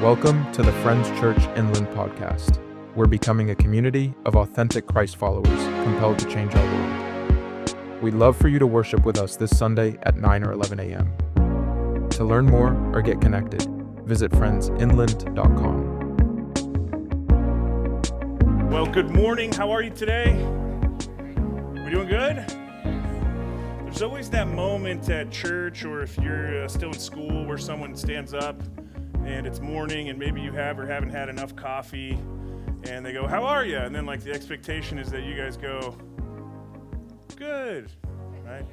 Welcome to the Friends Church Inland podcast. We're becoming a community of authentic Christ followers compelled to change our world. We'd love for you to worship with us this Sunday at 9 or 11 a.m. To learn more or get connected, visit friendsinland.com. Well, good morning. How are you today? We doing good? There's always that moment at church, or if you're still in school, where someone stands up and it's morning and maybe you have or haven't had enough coffee and they go, "How are you?" And then like the expectation is that you guys go, "Good," right?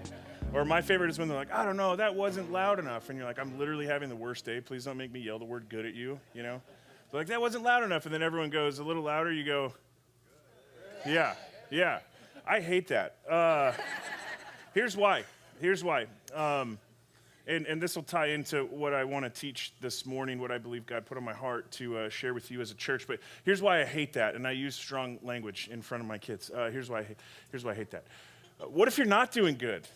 Or my favorite is when they're like, "I don't know, that wasn't loud enough." And you're like, "I'm literally having the worst day. Please don't make me yell the word good at you," you know? They're like, "That wasn't loud enough." And then everyone goes a little louder. You go, yeah. I hate that. Here's why. And this will tie into what I want to teach this morning, what I believe God put on my heart to share with you as a church. But here's why I hate that, and I use strong language in front of my kids. Here's why I hate that. What if you're not doing good?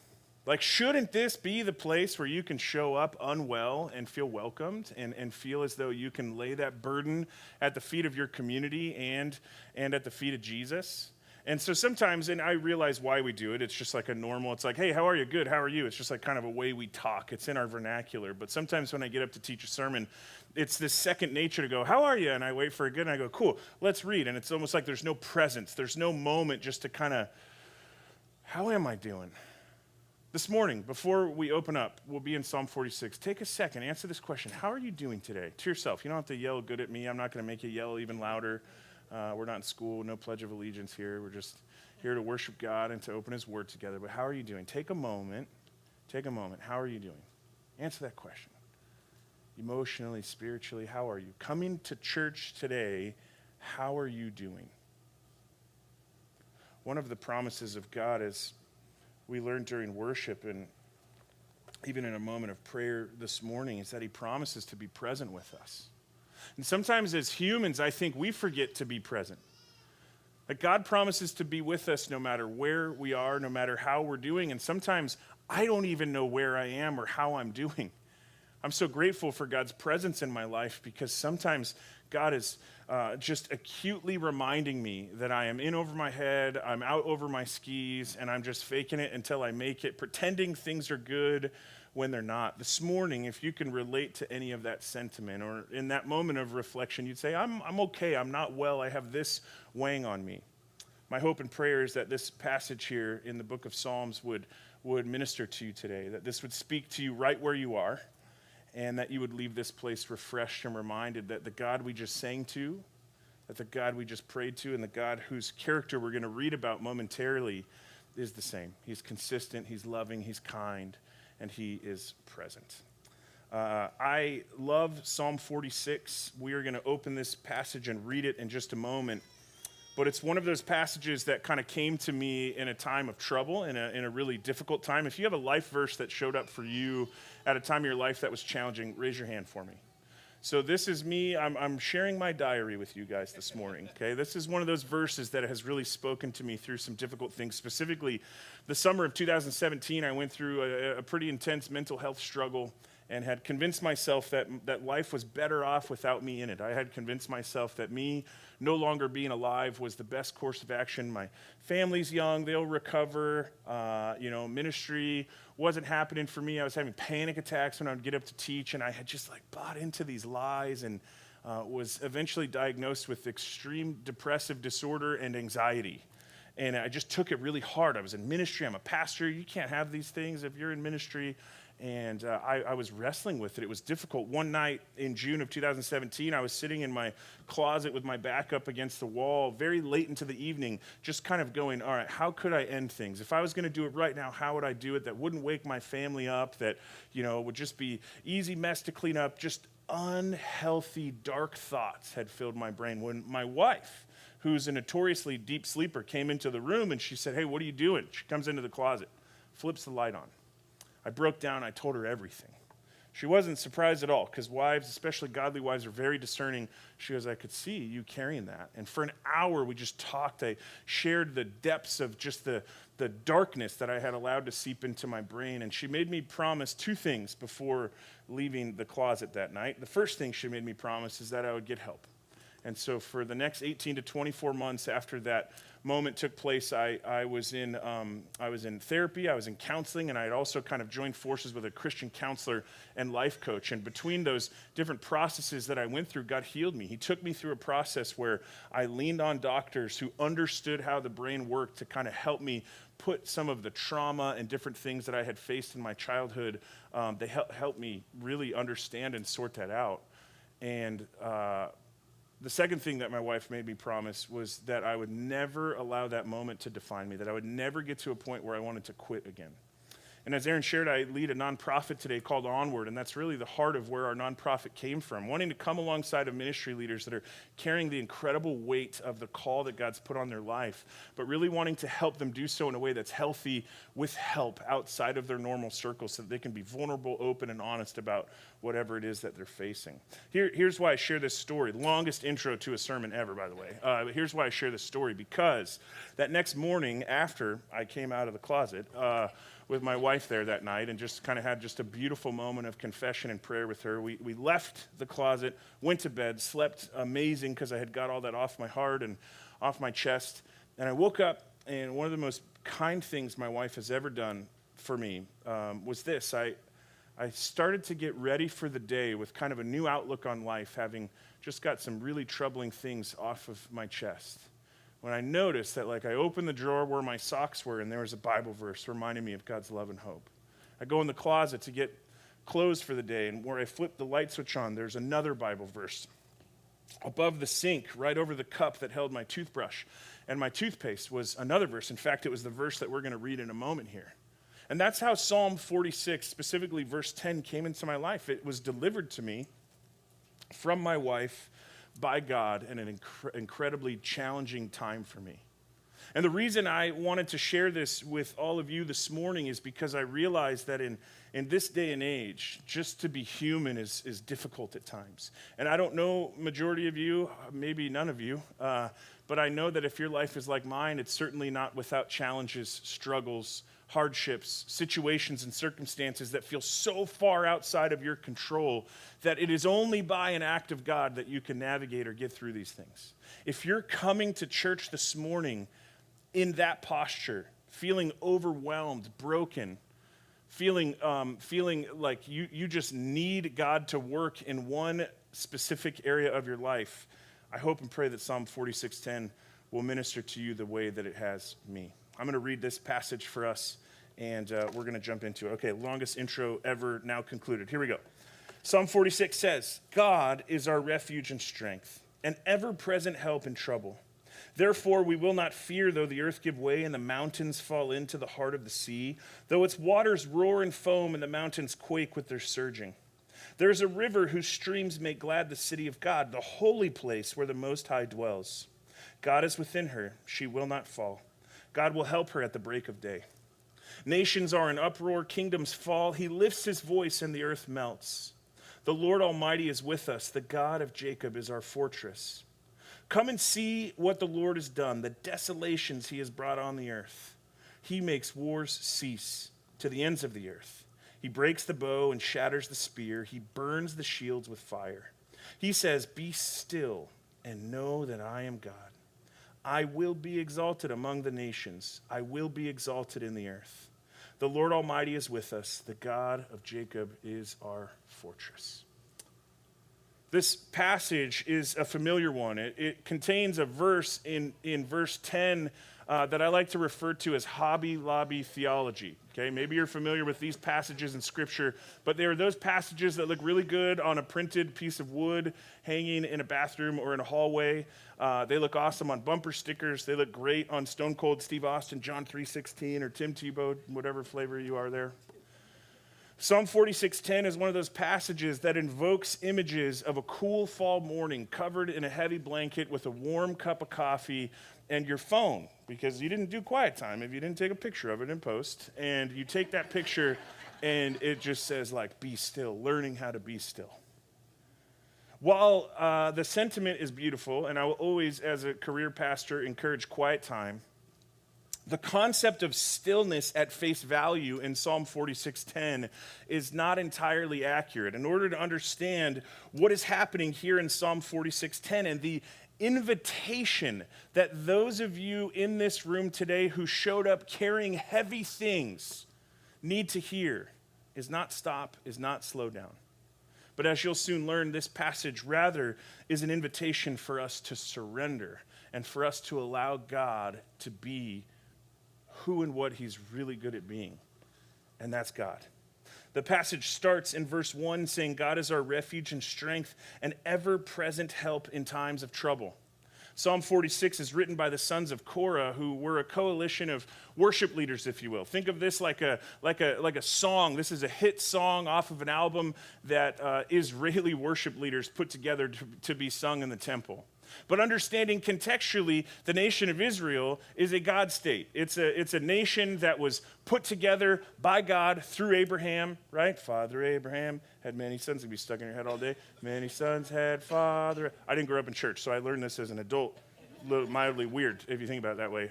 Like, shouldn't this be the place where you can show up unwell and feel welcomed and feel as though you can lay that burden at the feet of your community and at the feet of Jesus? And so sometimes, and I realize why we do it, it's just like a normal, it's like, "Hey, how are you? Good, how are you?" It's just like kind of a way we talk. It's in our vernacular. But sometimes when I get up to teach a sermon, it's this second nature to go, "How are you?" And I wait for a good, and I go, "Cool, let's read." And it's almost like there's no presence. There's no moment just to kind of, "How am I doing?" This morning, before we open up, we'll be in Psalm 46. Take a second, answer this question. How are you doing today? To yourself. You don't have to yell good at me. I'm not going to make you yell even louder. We're not in school, no Pledge of Allegiance here. We're just here to worship God and to open His Word together. But how are you doing? Take a moment. How are you doing? Answer that question. Emotionally, spiritually, how are you? Coming to church today, how are you doing? One of the promises of God, is we learned during worship and even in a moment of prayer this morning, is that He promises to be present with us. And sometimes as humans, I think we forget to be present. Like, God promises to be with us no matter where we are, no matter how we're doing. And sometimes I don't even know where I am or how I'm doing. I'm so grateful for God's presence in my life, because sometimes God is just acutely reminding me that I am in over my head, I'm out over my skis, and I'm just faking it until I make it, pretending things are good when they're not. This morning, if you can relate to any of that sentiment, or in that moment of reflection, you'd say, I'm okay, I'm not well, I have this weighing on me. My hope and prayer is that this passage here in the book of Psalms would minister to you today, that this would speak to you right where you are, and that you would leave this place refreshed and reminded that the God we just sang to, that the God we just prayed to, and the God whose character we're going to read about momentarily is the same. He's consistent, He's loving, He's kind, and He is present. I love Psalm 46. We are going to open this passage and read it in just a moment. But it's one of those passages that kind of came to me in a time of trouble, in a really difficult time. If you have a life verse that showed up for you at a time of your life that was challenging, raise your hand for me. So this is me. I'm sharing my diary with you guys this morning, okay? This is one of those verses that has really spoken to me through some difficult things. Specifically, the summer of 2017, I went through a pretty intense mental health struggle and had convinced myself that life was better off without me in it. I had convinced myself that me no longer being alive was the best course of action. My family's young, they'll recover. Ministry wasn't happening for me. I was having panic attacks when I would get up to teach, and I had just bought into these lies and was eventually diagnosed with extreme depressive disorder and anxiety. And I just took it really hard. I was in ministry. I'm a pastor. You can't have these things if you're in ministry. And I was wrestling with it. It was difficult. One night in June of 2017, I was sitting in my closet with my back up against the wall, very late into the evening, just kind of going, all right, how could I end things? If I was going to do it right now, how would I do it that wouldn't wake my family up, that would just be easy mess to clean up? Just unhealthy, dark thoughts had filled my brain. When my wife, who's a notoriously deep sleeper, came into the room and she said, "Hey, what are you doing?" She comes into the closet, flips the light on. I broke down, I told her everything. She wasn't surprised at all, because wives, especially godly wives, are very discerning. She goes, I could see you carrying that. And for an hour, we just talked. I shared the depths of just the darkness that I had allowed to seep into my brain. And she made me promise two things before leaving the closet that night. The first thing she made me promise is that I would get help. And so for the next 18 to 24 months after that moment took place, I was in therapy, I was in counseling, and I had also kind of joined forces with a Christian counselor and life coach. And between those different processes that I went through, God healed me. He took me through a process where I leaned on doctors who understood how the brain worked to kind of help me put some of the trauma and different things that I had faced in my childhood, they helped me really understand and sort that out. And the second thing that my wife made me promise was that I would never allow that moment to define me, that I would never get to a point where I wanted to quit again. And as Aaron shared, I lead a nonprofit today called Onward, and that's really the heart of where our nonprofit came from, wanting to come alongside of ministry leaders that are carrying the incredible weight of the call that God's put on their life, but really wanting to help them do so in a way that's healthy with help outside of their normal circle so that they can be vulnerable, open, and honest about whatever it is that they're facing. Here's why I share this story. The longest intro to a sermon ever, by the way. Here's why I share this story, because that next morning after I came out of the closet, with my wife there that night and just kind of had just a beautiful moment of confession and prayer with her. We left the closet, went to bed, slept amazing because I had got all that off my heart and off my chest. And I woke up, and one of the most kind things my wife has ever done for me was this. I started to get ready for the day with kind of a new outlook on life, having just got some really troubling things off of my chest. When I noticed that, I opened the drawer where my socks were, and there was a Bible verse reminding me of God's love and hope. I go in the closet to get clothes for the day, and where I flip the light switch on, there's another Bible verse. Above the sink, right over the cup that held my toothbrush and my toothpaste, was another verse. In fact, it was the verse that we're going to read in a moment here. And that's how Psalm 46, specifically verse 10, came into my life. It was delivered to me from my wife by God in an incredibly challenging time for me. And the reason I wanted to share this with all of you this morning is because I realized that in this day and age, just to be human is difficult at times. And I don't know majority of you, maybe none of you, but I know that if your life is like mine, it's certainly not without challenges, struggles, hardships, situations, and circumstances that feel so far outside of your control that it is only by an act of God that you can navigate or get through these things. If you're coming to church this morning in that posture, feeling overwhelmed, broken, feeling like you just need God to work in one specific area of your life, I hope and pray that Psalm 46:10 will minister to you the way that it has me. I'm going to read this passage for us, and we're going to jump into it. Okay, longest intro ever now concluded. Here we go. Psalm 46 says, God is our refuge and strength, an ever-present help in trouble. Therefore, we will not fear though the earth give way and the mountains fall into the heart of the sea, though its waters roar and foam and the mountains quake with their surging. There is a river whose streams make glad the city of God, the holy place where the Most High dwells. God is within her, she will not fall. God will help her at the break of day. Nations are in uproar, kingdoms fall. He lifts his voice and the earth melts. The Lord Almighty is with us. The God of Jacob is our fortress. Come and see what the Lord has done, the desolations he has brought on the earth. He makes wars cease to the ends of the earth. He breaks the bow and shatters the spear. He burns the shields with fire. He says, be still and know that I am God. I will be exalted among the nations. I will be exalted in the earth. The Lord Almighty is with us. The God of Jacob is our fortress. This passage is a familiar one. It contains a verse in verse 10 that I like to refer to as Hobby Lobby theology. Okay, maybe you're familiar with these passages in Scripture, but they are those passages that look really good on a printed piece of wood hanging in a bathroom or in a hallway. They look awesome on bumper stickers. They look great on Stone Cold Steve Austin, John 3:16, or Tim Tebow, whatever flavor you are there. Psalm 46:10 is one of those passages that invokes images of a cool fall morning covered in a heavy blanket with a warm cup of coffee and your phone, because you didn't do quiet time if you didn't take a picture of it in post, and you take that picture And it just says, like, be still, learning how to be still. While the sentiment is beautiful, and I will always, as a career pastor, encourage quiet time, the concept of stillness at face value in Psalm 46:10 is not entirely accurate. In order to understand what is happening here in Psalm 46:10 and the invitation that those of you in this room today who showed up carrying heavy things need to hear is not stop, is not slow down. But as you'll soon learn, this passage rather is an invitation for us to surrender and for us to allow God to be who and what he's really good at being, and that's God. The passage starts in verse 1 saying, God is our refuge and strength, an ever-present help in times of trouble. Psalm 46 is written by the sons of Korah, who were a coalition of worship leaders, if you will. Think of this like a song. This is a hit song off of an album that Israeli worship leaders put together to be sung in the temple. But understanding contextually, the nation of Israel is a God state. It's a nation that was put together by God through Abraham, right? Father Abraham had many sons. It'd be stuck in your head all day. Many sons had father. I didn't grow up in church, so I learned this as an adult. A little mildly weird, if you think about it that way,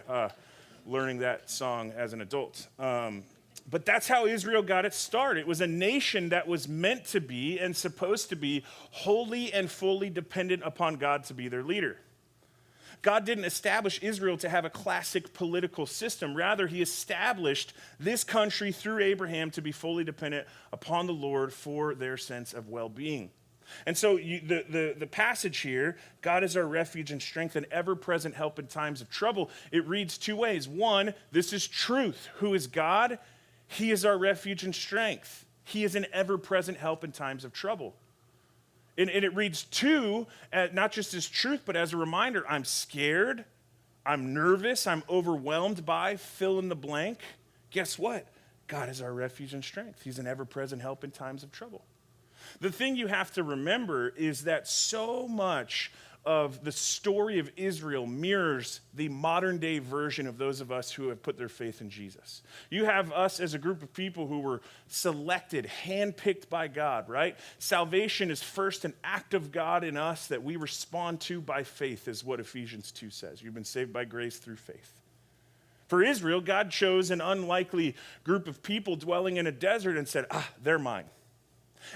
learning that song as an adult. But that's how Israel got its start. It was a nation that was meant to be and supposed to be wholly and fully dependent upon God to be their leader. God didn't establish Israel to have a classic political system. Rather, he established this country through Abraham to be fully dependent upon the Lord for their sense of well-being. And so the passage here, God is our refuge and strength and ever-present help in times of trouble, it reads two ways. One, this is truth. Who is God? He is our refuge and strength. He is an ever-present help in times of trouble. And it reads two, not just as truth, but as a reminder, I'm scared, I'm nervous, I'm overwhelmed by, fill in the blank. Guess what? God is our refuge and strength. He's an ever-present help in times of trouble. The thing you have to remember is that so much of the story of Israel mirrors the modern day version of those of us who have put their faith in Jesus. You have us as a group of people who were selected, handpicked by God, right? Salvation is first an act of God in us that we respond to by faith, is what Ephesians 2 says. You've been saved by grace through faith. For Israel, God chose an unlikely group of people dwelling in a desert and said, they're mine.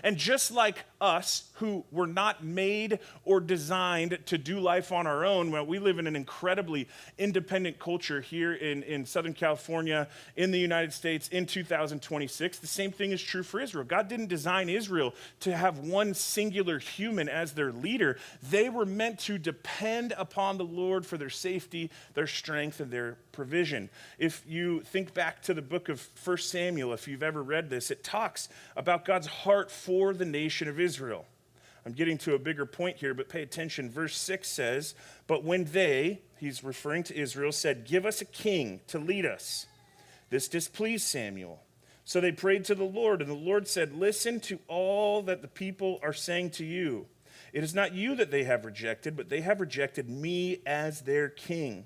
And just like us, who were not made or designed to do life on our own, well, we live in an incredibly independent culture here in Southern California, in the United States, in 2026. The same thing is true for Israel. God didn't design Israel to have one singular human as their leader. They were meant to depend upon the Lord for their safety, their strength, and their provision. If you think back to the book of 1 Samuel, if you've ever read this, it talks about God's heart for the nation of Israel. I'm getting to a bigger point here, but pay attention. Verse 6 says, but when they, he's referring to Israel, said, give us a king to lead us, this displeased Samuel. So they prayed to the Lord, and the Lord said, listen to all that the people are saying to you. It is not you that they have rejected, but they have rejected me as their king,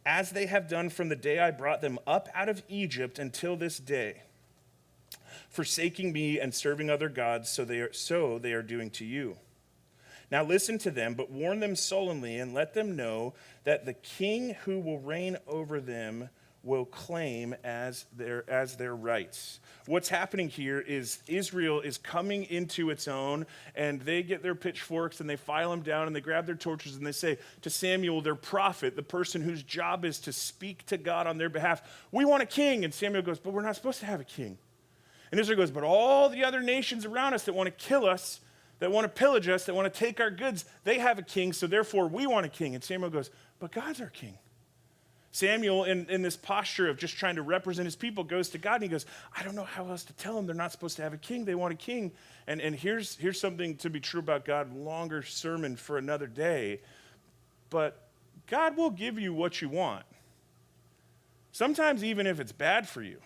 as they have done from the day I brought them up out of Egypt until this day, forsaking me and serving other gods, so they are doing to you. Now listen to them, but warn them sullenly and let them know that the king who will reign over them will claim as their rights. What's happening here is Israel is coming into its own, and they get their pitchforks and they file them down and they grab their torches and they say to Samuel, their prophet, the person whose job is to speak to God on their behalf, we want a king. And Samuel goes, but we're not supposed to have a king. And Israel goes, but all the other nations around us that want to kill us, that want to pillage us, that want to take our goods, they have a king, so therefore we want a king. And Samuel goes, but God's our king. Samuel, in this posture of just trying to represent his people, goes to God and he goes, I don't know how else to tell them they're not supposed to have a king. They want a king. And here's something to be true about God, longer sermon for another day. But God will give you what you want. Sometimes even if it's bad for you.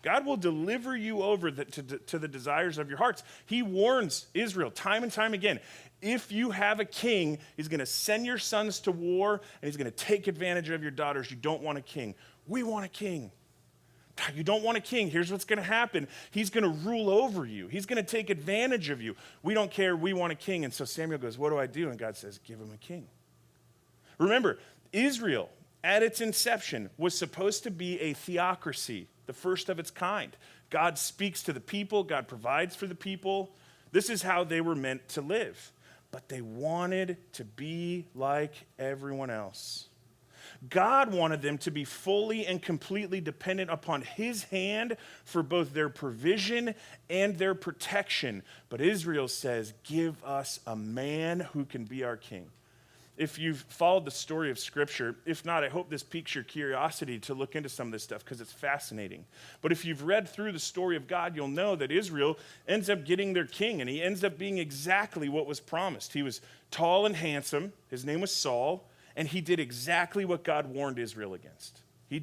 God will deliver you over to the desires of your hearts. He warns Israel time and time again, if you have a king, he's going to send your sons to war, and he's going to take advantage of your daughters. You don't want a king. We want a king. You don't want a king. Here's what's going to happen. He's going to rule over you. He's going to take advantage of you. We don't care. We want a king. And so Samuel goes, what do I do? And God says, give him a king. Remember, Israel, at its inception, was supposed to be a theocracy, the first of its kind. God speaks to the people. God provides for the people. This is how they were meant to live. But they wanted to be like everyone else. God wanted them to be fully and completely dependent upon his hand for both their provision and their protection. But Israel says, give us a man who can be our king. If you've followed the story of Scripture, if not, I hope this piques your curiosity to look into some of this stuff because it's fascinating. But if you've read through the story of God, you'll know that Israel ends up getting their king, and he ends up being exactly what was promised. He was tall and handsome. His name was Saul. And he did exactly what God warned Israel against. He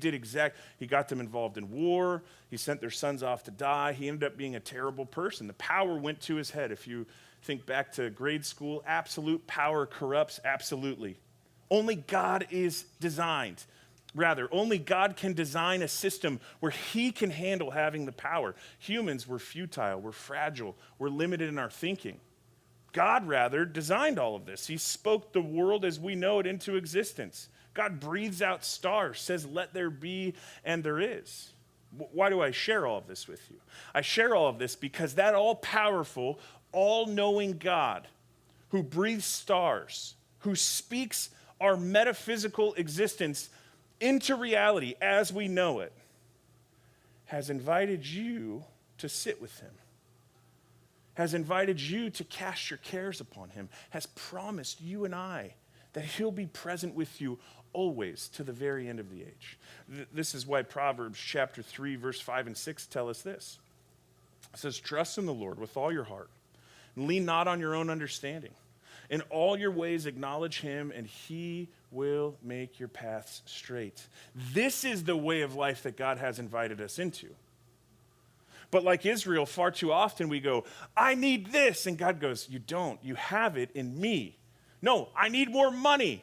got them involved in war. He sent their sons off to die. He ended up being a terrible person. The power went to his head. If you think back to grade school, absolute power corrupts absolutely. Only God only God can design a system where he can handle having the power. Humans, we're futile, we're fragile, we're limited in our thinking. God, rather, designed all of this. He spoke the world as we know it into existence. God breathes out stars, says, let there be, and there is. Why do I share all of this with you? I share all of this because that all-powerful, all-knowing God who breathes stars, who speaks our metaphysical existence into reality as we know it, has invited you to sit with him, has invited you to cast your cares upon him, has promised you and I that he'll be present with you always to the very end of the age. This is why Proverbs chapter 3, verse 5 and 6 tell us this. It says, trust in the Lord with all your heart, and lean not on your own understanding. In all your ways acknowledge him, and he will make your paths straight. This is the way of life that God has invited us into. But like Israel, far too often we go, I need this. And God goes, you don't. You have it in me. No, I need more money.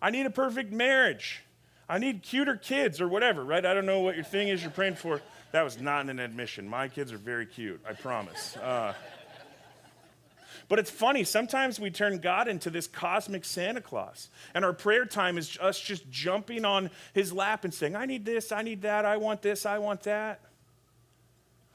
I need a perfect marriage. I need cuter kids or whatever, right? I don't know what your thing is you're praying for. That was not an admission. My kids are very cute, I promise. But it's funny, sometimes we turn God into this cosmic Santa Claus. And our prayer time is us just jumping on his lap and saying, I need this, I need that, I want this, I want that.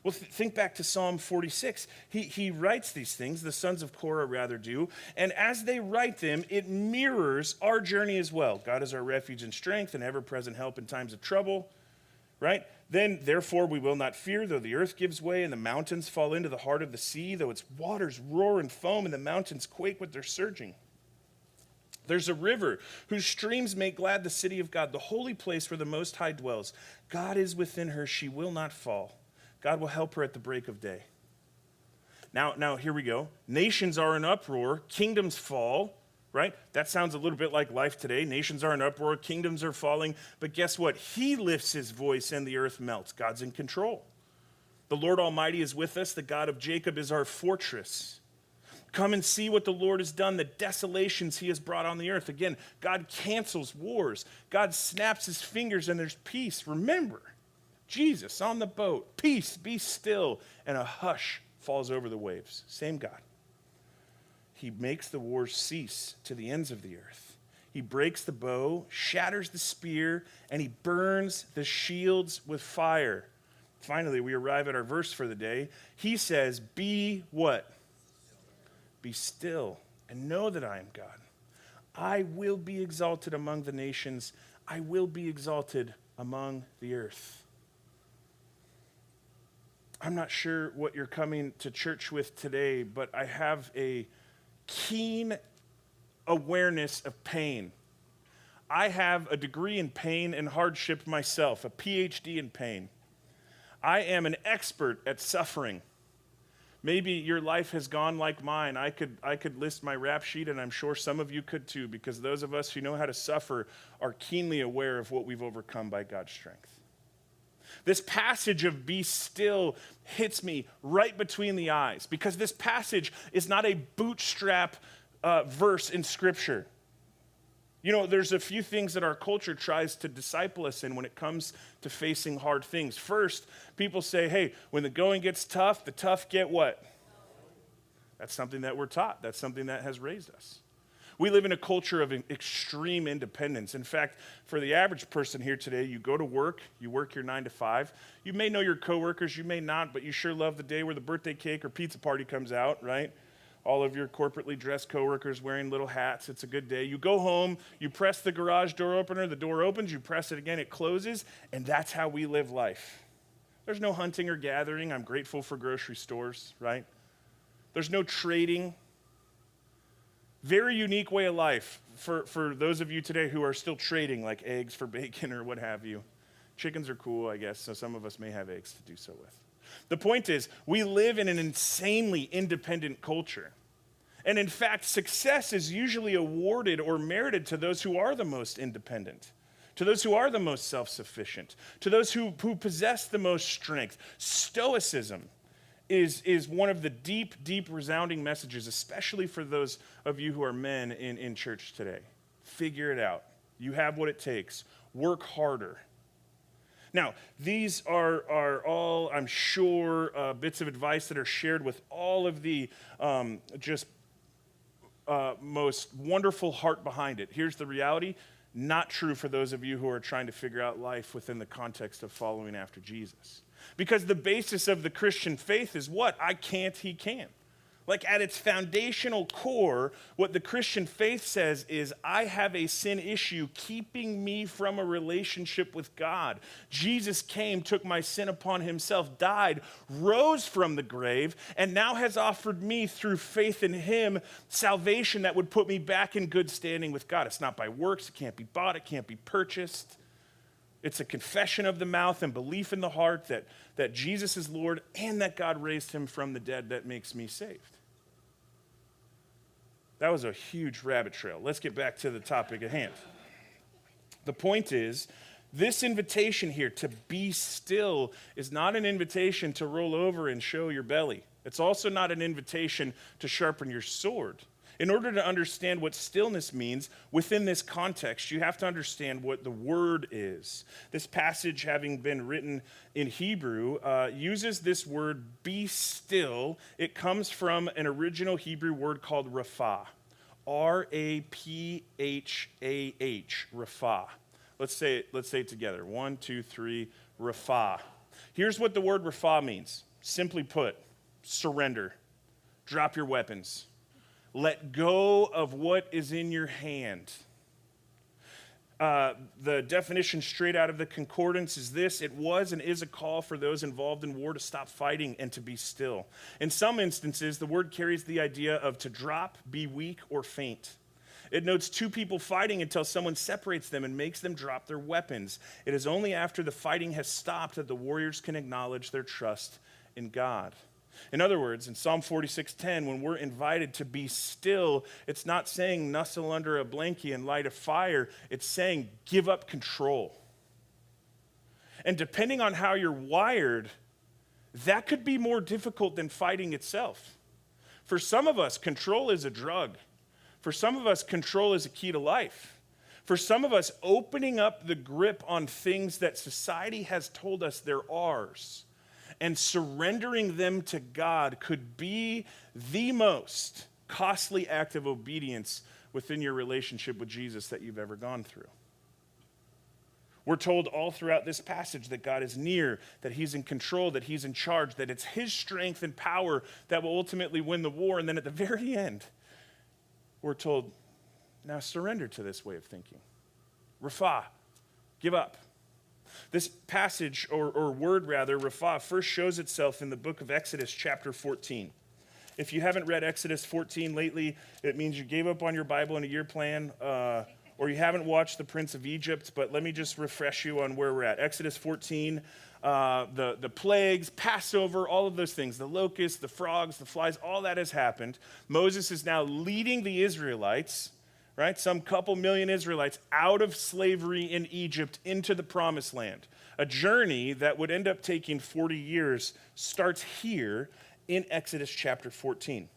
Well, think back to Psalm 46. He writes these things, the sons of Korah rather do, and as they write them, it mirrors our journey as well. God is our refuge and strength and ever-present help in times of trouble, right? Then, therefore, we will not fear, though the earth gives way and the mountains fall into the heart of the sea, though its waters roar and foam and the mountains quake with their surging. There's a river whose streams make glad the city of God, the holy place where the Most High dwells. God is within her, she will not fall. God will help her at the break of day. Now here we go. Nations are in uproar, kingdoms fall, right? That sounds a little bit like life today. Nations are in uproar, kingdoms are falling. But guess what? He lifts his voice and the earth melts. God's in control. The Lord Almighty is with us. The God of Jacob is our fortress. Come and see what the Lord has done, the desolations he has brought on the earth. Again, God cancels wars. God snaps his fingers and there's peace. Remember, Jesus on the boat, peace, be still, and a hush falls over the waves. Same God. He makes the wars cease to the ends of the earth. He breaks the bow, shatters the spear, and he burns the shields with fire. Finally, we arrive at our verse for the day. He says, be what? Be still and know that I am God. I will be exalted among the nations. I will be exalted among the earth. I'm not sure what you're coming to church with today, but I have a keen awareness of pain. I have a degree in pain and hardship myself, a PhD in pain. I am an expert at suffering. Maybe your life has gone like mine. I could list my rap sheet, and I'm sure some of you could too, because those of us who know how to suffer are keenly aware of what we've overcome by God's strength. This passage of be still hits me right between the eyes because this passage is not a bootstrap verse in Scripture. You know, there's a few things that our culture tries to disciple us in when it comes to facing hard things. First, people say, hey, when the going gets tough, the tough get what? That's something that we're taught. That's something that has raised us. We live in a culture of extreme independence. In fact, for the average person here today, you go to work, you work your 9 to 5. You may know your coworkers, you may not, but you sure love the day where the birthday cake or pizza party comes out, right? All of your corporately dressed coworkers wearing little hats. It's a good day. You go home, you press the garage door opener, the door opens, you press it again, it closes, and that's how we live life. There's no hunting or gathering. I'm grateful for grocery stores, right? There's no trading. Very unique way of life for those of you today who are still trading, like eggs for bacon or what have you. Chickens are cool, I guess, so some of us may have eggs to do so with. The point is, we live in an insanely independent culture. And in fact, success is usually awarded or merited to those who are the most independent, to those who are the most self-sufficient, to those who possess the most strength. Stoicism is one of the deep resounding messages, especially for those of you who are men in church today. Figure it out. You have what it takes. Work harder. Now, these are all, I'm sure, bits of advice that are shared with all of the most wonderful heart behind it. Here's the reality. Not true for those of you who are trying to figure out life within the context of following after Jesus. Because the basis of the Christian faith is what? I can't, he can. Like at its foundational core, what the Christian faith says is, I have a sin issue keeping me from a relationship with God. Jesus came, took my sin upon himself, died, rose from the grave, and now has offered me through faith in him salvation that would put me back in good standing with God. It's not by works, it can't be bought, it can't be purchased. It's a confession of the mouth and belief in the heart that Jesus is Lord and that God raised him from the dead that makes me saved. That was a huge rabbit trail. Let's get back to the topic at hand. The point is, this invitation here to be still is not an invitation to roll over and show your belly. It's also not an invitation to sharpen your sword. In order to understand what stillness means within this context, you have to understand what the word is. This passage, having been written in Hebrew, uses this word, be still. It comes from an original Hebrew word called rapha. R-A-P-H-A-H, rapha. Let's say it together. 1, 2, 3, rapha. Here's what the word rapha means. Simply put, surrender. Drop your weapons. Let go of what is in your hand. The definition straight out of the concordance is this: it was and is a call for those involved in war to stop fighting and to be still. In some instances, the word carries the idea of to drop, be weak, or faint. It notes two people fighting until someone separates them and makes them drop their weapons. It is only after the fighting has stopped that the warriors can acknowledge their trust in God. In other words, in Psalm 46:10, when we're invited to be still, it's not saying nestle under a blanket and light a fire. It's saying give up control. And depending on how you're wired, that could be more difficult than fighting itself. For some of us, control is a drug. For some of us, control is a key to life. For some of us, opening up the grip on things that society has told us they're ours and surrendering them to God could be the most costly act of obedience within your relationship with Jesus that you've ever gone through. We're told all throughout this passage that God is near, that he's in control, that he's in charge, that it's his strength and power that will ultimately win the war. And then at the very end, we're told, now surrender to this way of thinking. Rapha, give up. This passage, or word rather, rapha, first shows itself in the book of Exodus chapter 14. If you haven't read Exodus 14 lately, it means you gave up on your Bible and a year plan, or you haven't watched The Prince of Egypt, but let me just refresh you on where we're at. Exodus 14, the plagues, Passover, all of those things, the locusts, the frogs, the flies, all that has happened. Moses is now leading the Israelites, right? Some couple million Israelites out of slavery in Egypt into the promised land. A journey that would end up taking 40 years starts here in Exodus chapter 14.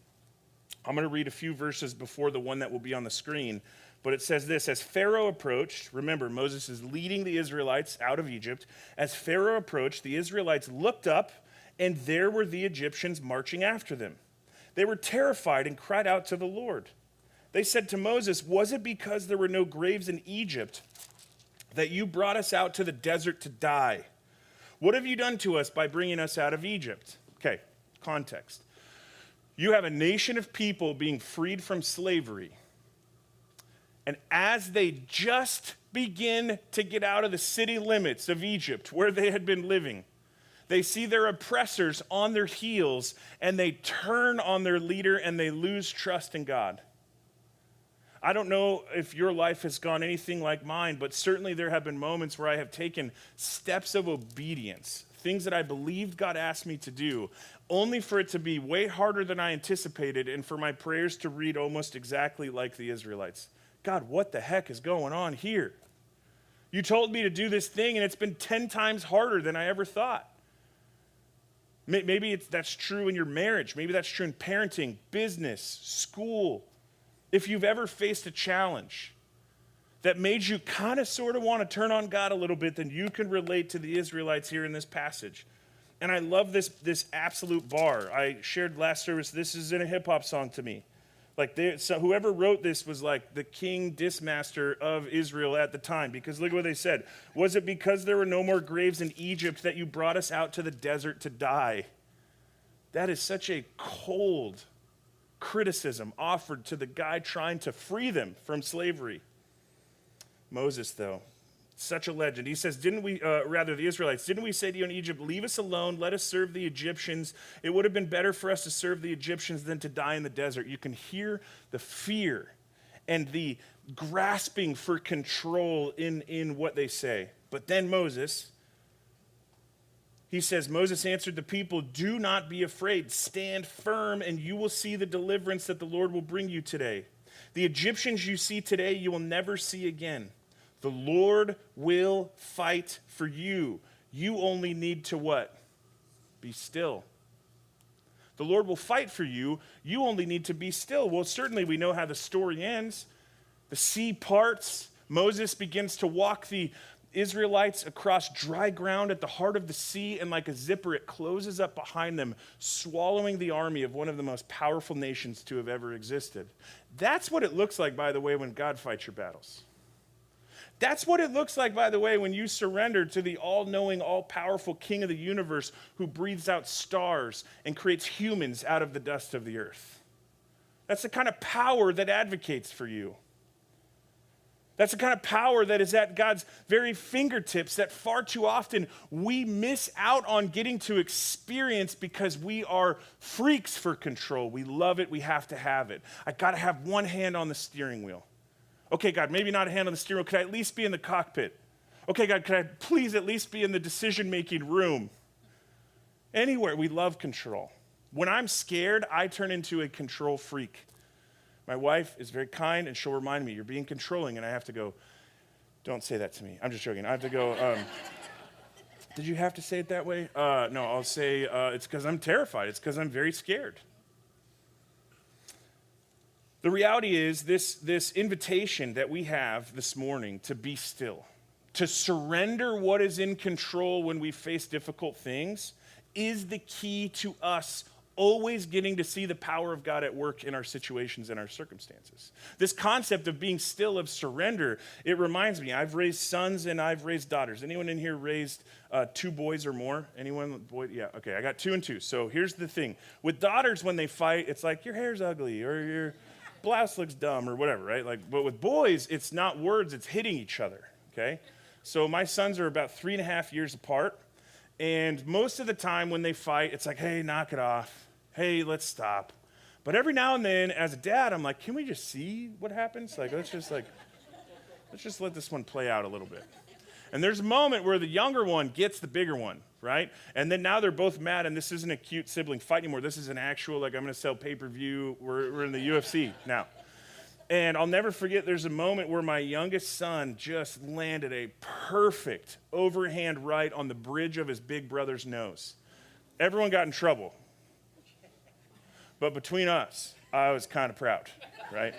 I'm going to read a few verses before the one that will be on the screen, but it says this: as Pharaoh approached, remember, Moses is leading the Israelites out of Egypt. As Pharaoh approached, the Israelites looked up, and there were the Egyptians marching after them. They were terrified and cried out to the Lord. They said to Moses, "Was it because there were no graves in Egypt that you brought us out to the desert to die? What have you done to us by bringing us out of Egypt?" Okay, context. You have a nation of people being freed from slavery. And as they just begin to get out of the city limits of Egypt where they had been living, they see their oppressors on their heels, and they turn on their leader and they lose trust in God. I don't know if your life has gone anything like mine, but certainly there have been moments where I have taken steps of obedience, things that I believed God asked me to do, only for it to be way harder than I anticipated and for my prayers to read almost exactly like the Israelites. God, what the heck is going on here? You told me to do this thing, and it's been 10 times harder than I ever thought. Maybe that's true in your marriage. Maybe that's true in parenting, business, school. If you've ever faced a challenge that made you kind of sort of want to turn on God a little bit, then you can relate to the Israelites here in this passage. And I love this absolute bar. I shared last service, this is in a hip hop song to me. So whoever wrote this was like the king dismaster of Israel at the time, because look at what they said. Was it because there were no more graves in Egypt that you brought us out to the desert to die? That is such a cold criticism offered to the guy trying to free them from slavery. Moses, though, such a legend. He says, the Israelites, didn't we say to you in Egypt, leave us alone, let us serve the Egyptians? It would have been better for us to serve the Egyptians than to die in the desert. You can hear the fear and the grasping for control in what they say. But then Moses, he says, Moses answered the people, do not be afraid, stand firm, and you will see the deliverance that the Lord will bring you today. The Egyptians you see today, you will never see again. The Lord will fight for you. You only need to what? Be still. The Lord will fight for you. You only need to be still. Well, certainly we know how the story ends. The sea parts. Moses begins to walk the Israelites across dry ground at the heart of the sea, and like a zipper, it closes up behind them, swallowing the army of one of the most powerful nations to have ever existed. That's what it looks like, by the way, when God fights your battles. That's what it looks like, by the way, when you surrender to the all-knowing, all-powerful King of the universe who breathes out stars and creates humans out of the dust of the earth. That's the kind of power that advocates for you. That's the kind of power that is at God's very fingertips that far too often we miss out on getting to experience because we are freaks for control. We love it. We have to have it. I got to have one hand on the steering wheel. Okay, God, maybe not a hand on the steering wheel. Could I at least be in the cockpit? Okay, God, could I please at least be in the decision-making room? Anywhere. We love control. When I'm scared, I turn into a control freak. My wife is very kind, and she'll remind me, you're being controlling, and I have to go, don't say that to me. I'm just joking. I have to go, did you have to say it that way? No, I'll say it's because I'm terrified. It's because I'm very scared. The reality is this invitation that we have this morning to be still, to surrender what is in control when we face difficult things, is the key to us always getting to see the power of God at work in our situations and our circumstances. This concept of being still, of surrender, it reminds me, I've raised sons and I've raised daughters. Anyone in here raised 2 boys or more? Anyone? Boy? Yeah, okay, I got 2 and 2. So here's the thing. With daughters, when they fight, it's like, your hair's ugly or your blouse looks dumb or whatever, right? But with boys, it's not words, it's hitting each other, okay? So my sons are about 3.5 years apart, and most of the time when they fight, it's like, hey, knock it off. Hey, let's stop. But every now and then, as a dad, I'm like, can we just see what happens? Let's just let this one play out a little bit. And there's a moment where the younger one gets the bigger one, right? And then now they're both mad, and this isn't a cute sibling fight anymore. This is an actual, I'm going to sell pay-per-view. We're in the UFC now. And I'll never forget, there's a moment where my youngest son just landed a perfect overhand right on the bridge of his big brother's nose. Everyone got in trouble. But between us, I was kind of proud, right?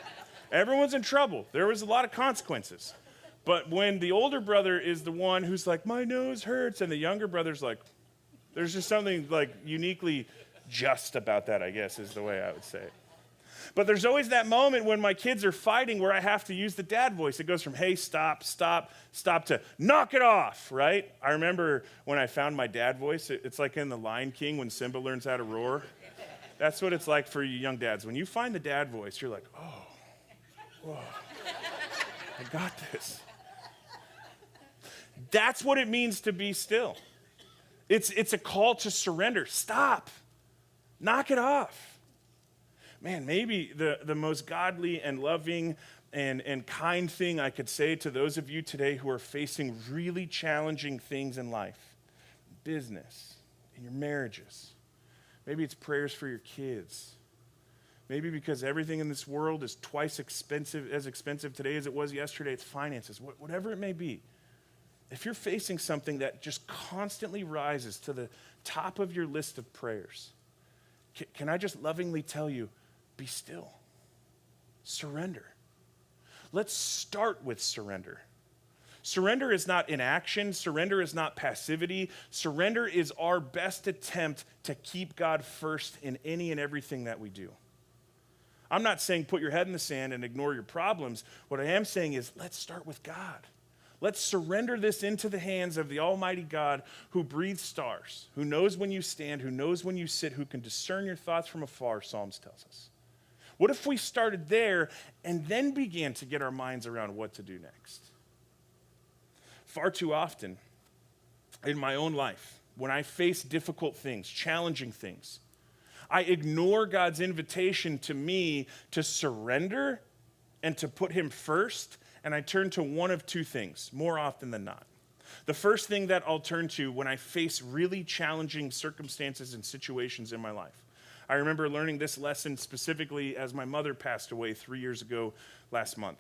Everyone's in trouble. There was a lot of consequences. But when the older brother is the one who's like, my nose hurts, and the younger brother's like, there's just something like uniquely just about that, I guess, is the way I would say it. But there's always that moment when my kids are fighting where I have to use the dad voice. It goes from, hey, stop, to knock it off, right? I remember when I found my dad voice, it's like in The Lion King when Simba learns how to roar. That's what it's like for you young dads. When you find the dad voice, you're like, oh, whoa, I got this. That's what it means to be still. It's a call to surrender. Stop. Knock it off. Man, maybe the most godly and loving and kind thing I could say to those of you today who are facing really challenging things in life, business, in your marriages. Maybe it's prayers for your kids. Maybe because everything in this world is twice as expensive today as it was yesterday, it's finances, whatever it may be. If you're facing something that just constantly rises to the top of your list of prayers, can I just lovingly tell you, be still. Surrender. Let's start with surrender. Surrender is not inaction. Surrender is not passivity. Surrender is our best attempt to keep God first in any and everything that we do. I'm not saying put your head in the sand and ignore your problems. What I am saying is let's start with God. Let's surrender this into the hands of the Almighty God who breathes stars, who knows when you stand, who knows when you sit, who can discern your thoughts from afar, Psalms tells us. What if we started there and then began to get our minds around what to do next? Far too often in my own life, when I face difficult things, challenging things, I ignore God's invitation to me to surrender and to put him first, and I turn to one of two things, more often than not. The first thing that I'll turn to when I face really challenging circumstances and situations in my life. I remember learning this lesson specifically as my mother passed away 3 years ago last month.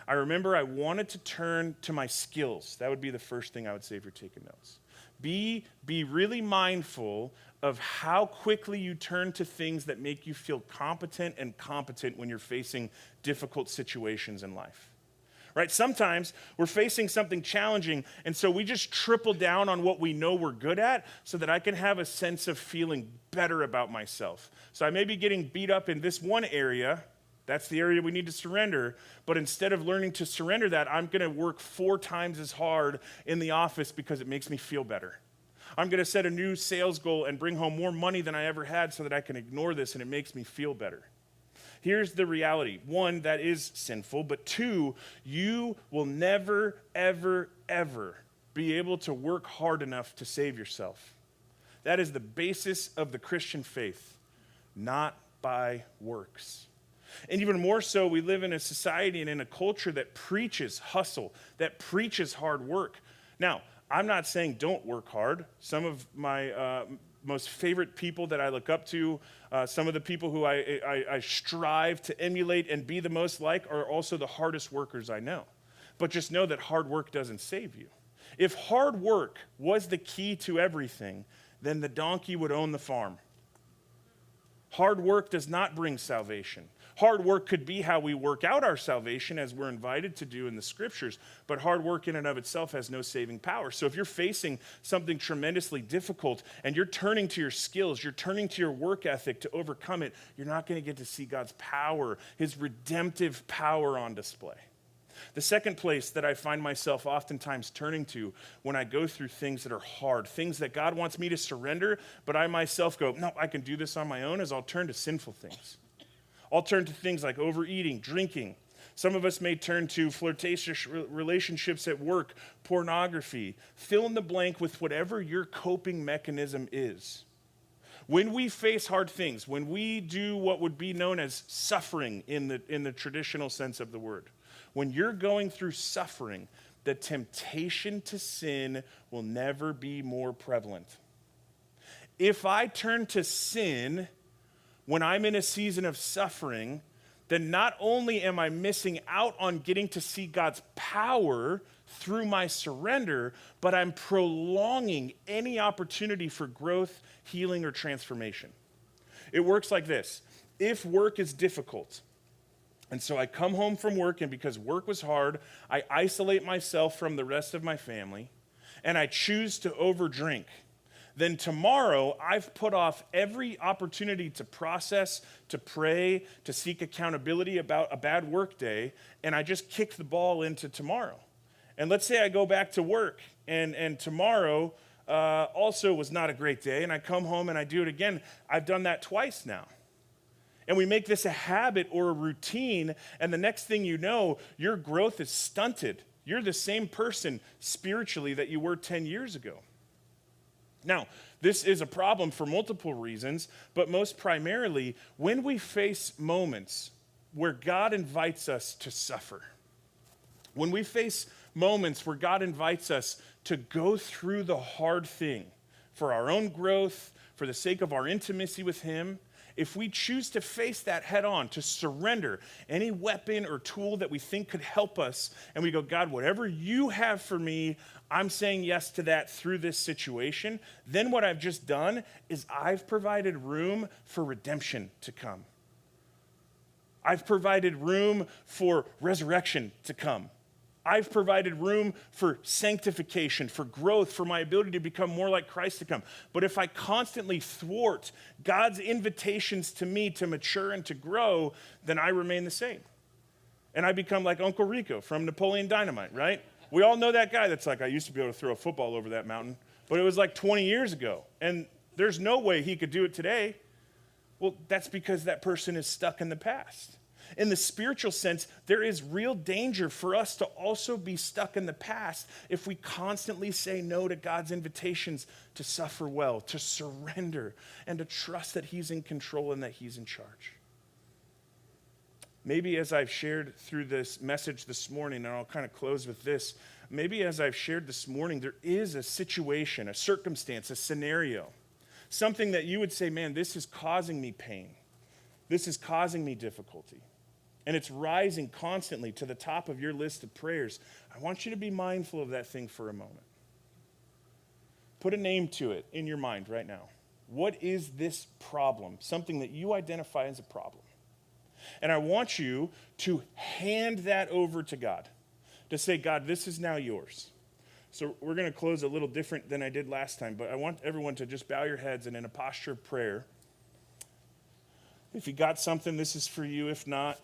I remember I wanted to turn to my skills. That would be the first thing I would say if you're taking notes. Be really mindful of how quickly you turn to things that make you feel competent when you're facing difficult situations in life. Right? Sometimes we're facing something challenging, and so we just triple down on what we know we're good at so that I can have a sense of feeling better about myself. So I may be getting beat up in this one area. That's the area we need to surrender. But instead of learning to surrender that, I'm going to work 4 times as hard in the office because it makes me feel better. I'm going to set a new sales goal and bring home more money than I ever had so that I can ignore this and it makes me feel better. Here's the reality. 1, that is sinful. But 2, you will never, ever, ever be able to work hard enough to save yourself. That is the basis of the Christian faith, not by works. And even more so, we live in a society and in a culture that preaches hustle, that preaches hard work. Now, I'm not saying don't work hard. Some of my most favorite people that I look up to, some of the people who I strive to emulate and be the most like are also the hardest workers I know. But just know that hard work doesn't save you. If hard work was the key to everything, then the donkey would own the farm. Hard work does not bring salvation. Hard work could be how we work out our salvation as we're invited to do in the scriptures, but hard work in and of itself has no saving power. So if you're facing something tremendously difficult and you're turning to your skills, you're turning to your work ethic to overcome it, you're not going to get to see God's power, his redemptive power on display. The second place that I find myself oftentimes turning to when I go through things that are hard, things that God wants me to surrender, but I myself go, no, I can do this on my own, is I'll turn to sinful things. I'll turn to things like overeating, drinking. Some of us may turn to flirtatious relationships at work, pornography. Fill in the blank with whatever your coping mechanism is. When we face hard things, when we do what would be known as suffering in the traditional sense of the word, when you're going through suffering, the temptation to sin will never be more prevalent. If I turn to sin when I'm in a season of suffering, then not only am I missing out on getting to see God's power through my surrender, but I'm prolonging any opportunity for growth, healing, or transformation. It works like this. if work is difficult, and so I come home from work, and because work was hard, I isolate myself from the rest of my family, and I choose to overdrink, then tomorrow I've put off every opportunity to process, to pray, to seek accountability about a bad work day, and I just kick the ball into tomorrow. And let's say I go back to work, and tomorrow also was not a great day, and I come home and I do it again. I've done that twice now. And we make this a habit or a routine, and the next thing you know, your growth is stunted. You're the same person spiritually that you were 10 years ago. Now, this is a problem for multiple reasons, but most primarily, when we face moments where God invites us to suffer, when we face moments where God invites us to go through the hard thing for our own growth, for the sake of our intimacy with Him, if we choose to face that head on, to surrender any weapon or tool that we think could help us, and we go, God, whatever you have for me, I'm saying yes to that through this situation, then what I've just done is I've provided room for redemption to come. I've provided room for resurrection to come. I've provided room for sanctification, for growth, for my ability to become more like Christ to come. But if I constantly thwart God's invitations to me to mature and to grow, then I remain the same. And I become like Uncle Rico from Napoleon Dynamite, right? We all know that guy that's like, I used to be able to throw a football over that mountain, but it was like 20 years ago. And there's no way he could do it today. Well, that's because that person is stuck in the past. In the spiritual sense, there is real danger for us to also be stuck in the past if we constantly say no to God's invitations to suffer well, to surrender, and to trust that He's in control and that He's in charge. Maybe as I've shared through this message this morning, and I'll kind of close with this, maybe as I've shared this morning, there is a situation, a circumstance, a scenario, something that you would say, man, this is causing me pain. This is causing me difficulty. And it's rising constantly to the top of your list of prayers. I want you to be mindful of that thing for a moment. Put a name to it in your mind right now. What is this problem? Something that you identify as a problem. And I want you to hand that over to God. To say, God, this is now yours. So we're going to close a little different than I did last time, but I want everyone to just bow your heads and in a posture of prayer. If you got something, this is for you. If not,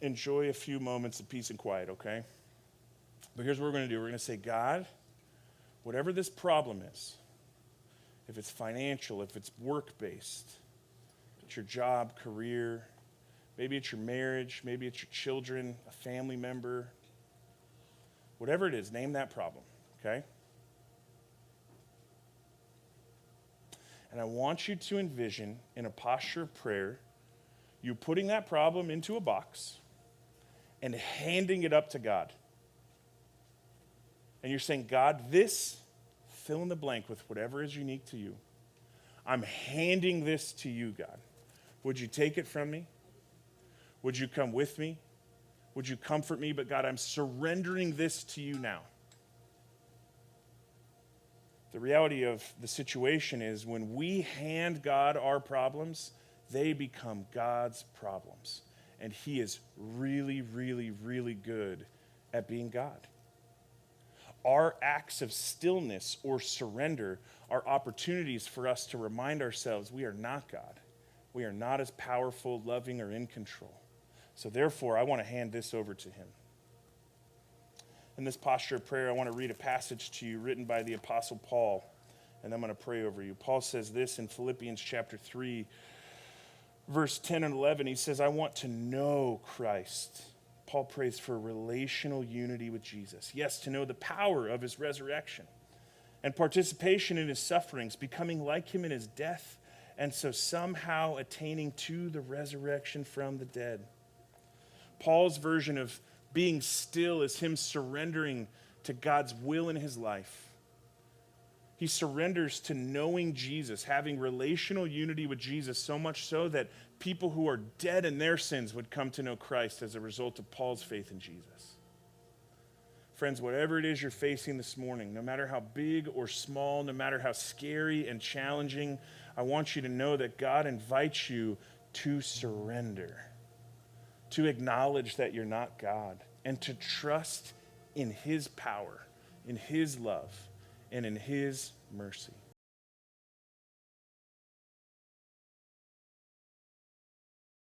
enjoy a few moments of peace and quiet, okay? But here's what we're going to do. We're going to say, God, whatever this problem is, if it's financial, if it's work-based, if it's your job, career, maybe it's your marriage, maybe it's your children, a family member, whatever it is, name that problem, okay? And I want you to envision in a posture of prayer, you putting that problem into a box and handing it up to God. And you're saying, God, this, fill in the blank with whatever is unique to you. I'm handing this to you, God. Would you take it from me? Would you come with me? Would you comfort me? But God, I'm surrendering this to you now. The reality of the situation is when we hand God our problems, they become God's problems. And He is really, really, really good at being God. Our acts of stillness or surrender are opportunities for us to remind ourselves we are not God. We are not as powerful, loving, or in control. So therefore, I want to hand this over to Him. In this posture of prayer, I want to read a passage to you written by the Apostle Paul, and I'm going to pray over you. Paul says this in Philippians chapter 3, verse 10 and 11. He says, I want to know Christ. Paul prays for relational unity with Jesus. Yes, to know the power of His resurrection and participation in His sufferings, becoming like Him in His death, and so somehow attaining to the resurrection from the dead. Paul's version of being still is him surrendering to God's will in his life. He surrenders to knowing Jesus, having relational unity with Jesus, so much so that people who are dead in their sins would come to know Christ as a result of Paul's faith in Jesus. Friends, whatever it is you're facing this morning, no matter how big or small, no matter how scary and challenging, I want you to know that God invites you to surrender, to acknowledge that you're not God, and to trust in his power, in his love, and in his mercy.